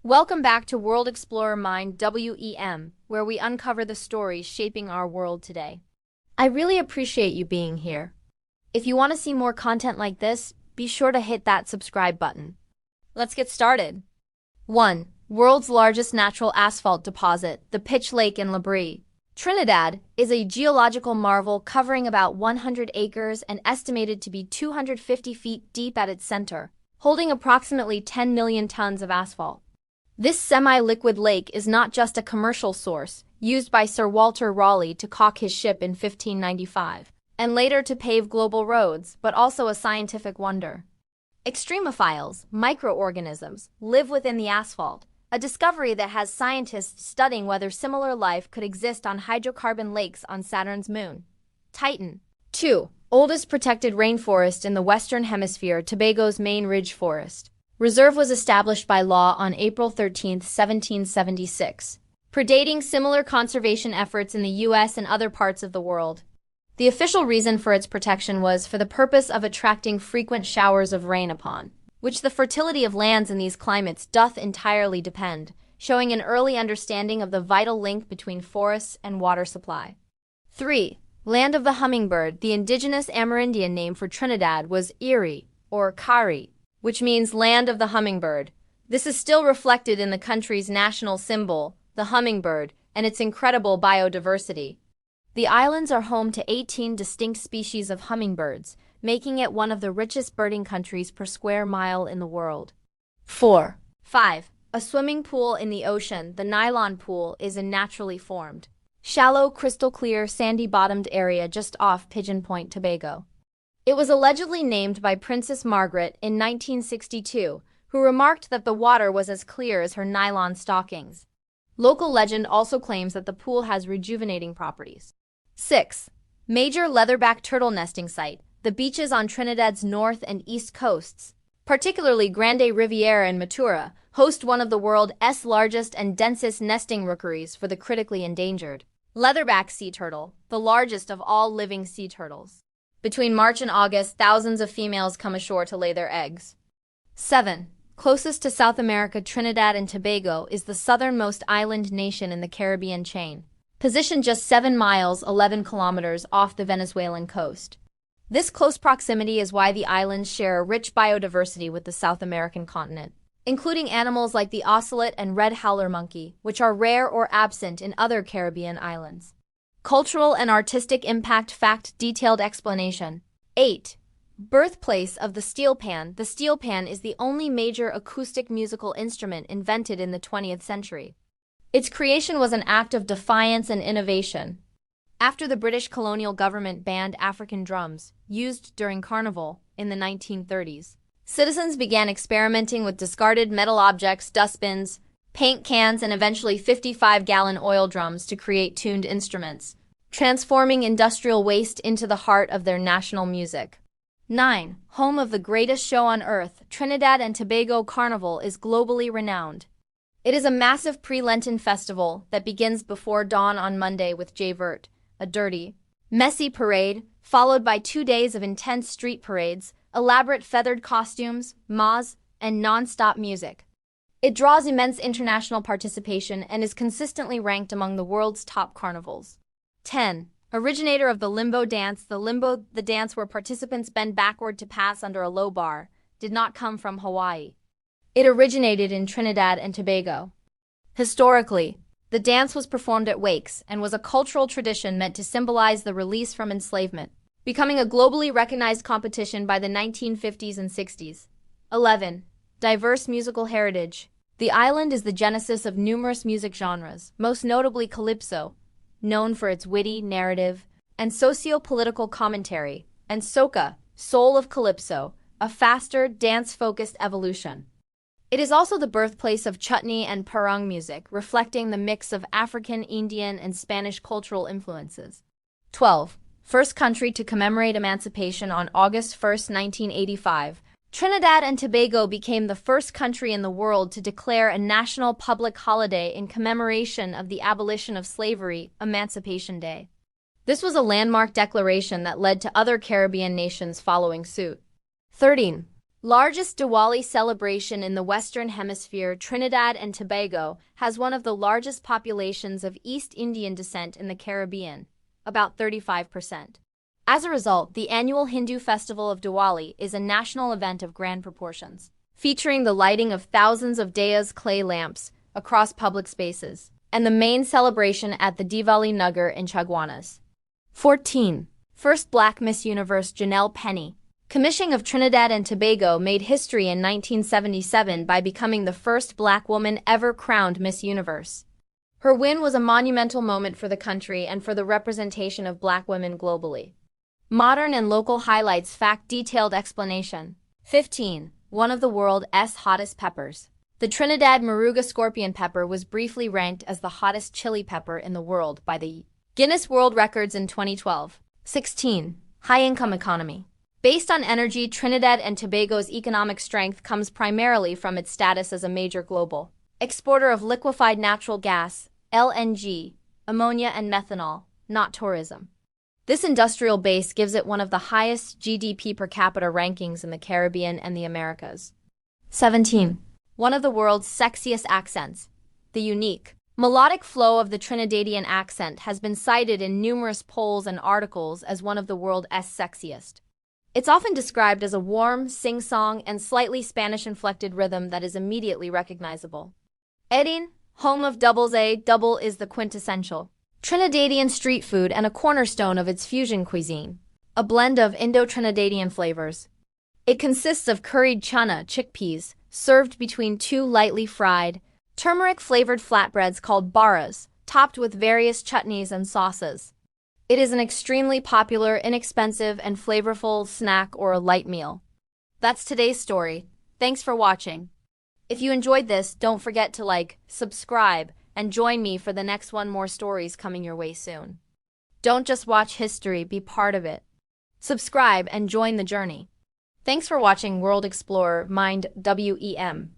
Welcome back to World Explorer Mind WEM, where we uncover the stories shaping our world today. I really appreciate you being here. If you want to see more content like this, be sure to hit that subscribe button. Let's get started. 1. World's largest natural asphalt deposit, the Pitch Lake in Labrie. Trinidad is a geological marvel covering about 100 acres and estimated to be 250 feet deep at its center, holding approximately 10 million tons of asphalt. This semi-liquid lake is not just a commercial source, used by Sir Walter Raleigh to caulk his ship in 1595, and later to pave global roads, but also a scientific wonder. Extremophiles, microorganisms, live within the asphalt, a discovery that has scientists studying whether similar life could exist on hydrocarbon lakes on Saturn's moon. Titan. 2. Oldest protected rainforest in the Western Hemisphere, Tobago's main ridge forest. Reserve was established by law on April 13, 1776, predating similar conservation efforts in the U.S. and other parts of the world. The official reason for its protection was for the purpose of attracting frequent showers of rain upon which the fertility of lands in these climates doth entirely depend, showing an early understanding of the vital link between forests and water supply. 3. Land of the hummingbird. The indigenous Amerindian name for Trinidad was Iere, or Kari, which means land of the hummingbird. This is still reflected in the country's national symbol, the hummingbird, and its incredible biodiversity. The islands are home to 18 distinct species of hummingbirds, making it one of the richest birding countries per square mile in the world. 4. 5. A swimming pool in the ocean. The nylon pool is a naturally formed, shallow, crystal-clear, sandy-bottomed area just off Pigeon Point, Tobago. It was allegedly named by Princess Margaret in 1962, who remarked that the water was as clear as her nylon stockings. Local legend also claims that the pool has rejuvenating properties. 6. Major leatherback turtle nesting site. The beaches on Trinidad's north and east coasts, particularly Grande Riviera and Matura, host one of the world's largest and densest nesting rookeries for the critically endangered leatherback sea turtle, the largest of all living sea turtles. Between March and August, thousands of females come ashore to lay their eggs. 7. Closest to South America, Trinidad and Tobago is the southernmost island nation in the Caribbean chain, positioned just 7 miles 11 kilometers off the Venezuelan coast. This close proximity is why the islands share a rich biodiversity with the South American continent, including animals like the ocelot and red howler monkey, which are rare or absent in other Caribbean islands. Cultural and artistic impact. Fact. Detailed explanation. 8. Birthplace of the steel pan. The steel pan is the only major acoustic musical instrument invented in the 20th century. Its creation was an act of defiance and innovation. After the British colonial government banned African drums, used during Carnival, in the 1930s, citizens began experimenting with discarded metal objects, dustbins, paint cans, and eventually 55-gallon oil drums to create tuned instruments, transforming industrial waste into the heart of their national music. 9. Home of the greatest show on earth, Trinidad and Tobago Carnival is globally renowned. It is a massive pre-Lenten festival that begins before dawn on Monday with J-Vert, a dirty, messy parade, followed by 2 days of intense street parades, elaborate feathered costumes, ma's, and non-stop music. It draws immense international participation and is consistently ranked among the world's top carnivals. 10. Originator of the limbo dance. The limbo, the dance where participants bend backward to pass under a low bar, did not come from Hawaii. It originated in Trinidad and Tobago. Historically, the dance was performed at wakes and was a cultural tradition meant to symbolize the release from enslavement, becoming a globally recognized competition by the 1950s and 60s. 11. Diverse musical heritage. The island is the genesis of numerous music genres, most notably calypso, known for its witty narrative and socio-political commentary, and soca, soul of calypso, a faster, dance-focused evolution. It is also the birthplace of chutney and parang music, reflecting the mix of African, Indian, and Spanish cultural influences. 12. First country to commemorate emancipation on August 1, 1985. Trinidad and Tobago became the first country in the world to declare a national public holiday in commemoration of the abolition of slavery, Emancipation Day. This was a landmark declaration that led to other Caribbean nations following suit. 13. Largest Diwali celebration in the Western Hemisphere, Trinidad and Tobago has one of the largest populations of East Indian descent in the Caribbean, about 35%. As a result, the annual Hindu festival of Diwali is a national event of grand proportions, featuring the lighting of thousands of Diyas clay lamps across public spaces, and the main celebration at the Diwali Nagar in Chaguanas. 14. First Black Miss Universe Janelle Penny. Commissioning of Trinidad and Tobago made history in 1977 by becoming the first Black woman ever crowned Miss Universe. Her win was a monumental moment for the country and for the representation of Black women globally. Modern and local highlights. Fact detailed explanation. 15. One of the world's hottest peppers. The Trinidad Moruga scorpion pepper was briefly ranked as the hottest chili pepper in the world by the Guinness World Records in 2012. 16. High-income economy. Based on energy, Trinidad and Tobago's economic strength comes primarily from its status as a major global exporter of liquefied natural gas, LNG, ammonia and methanol, not tourism. This industrial base gives it one of the highest GDP per capita rankings in the Caribbean and the Americas. 17. One of the world's sexiest accents. The unique, melodic flow of the Trinidadian accent has been cited in numerous polls and articles as one of the world's sexiest. It's often described as a warm, sing-song, and slightly Spanish-inflected rhythm that is immediately recognizable. Edin, home of double is the quintessential Trinidadian street food and a cornerstone of its fusion cuisine, a blend of Indo-Trinidadian flavors. It consists of curried chana chickpeas, served between two lightly fried, turmeric-flavored flatbreads called barras, topped with various chutneys and sauces. It is an extremely popular, inexpensive, and flavorful snack or a light meal. That's today's story. Thanks for watching. If you enjoyed this, don't forget to like, subscribe, and join me for the next one. More stories coming your way soon. Don't just watch history, be part of it. Subscribe and join the journey. Thanks for watching World Explorer Mind WEM.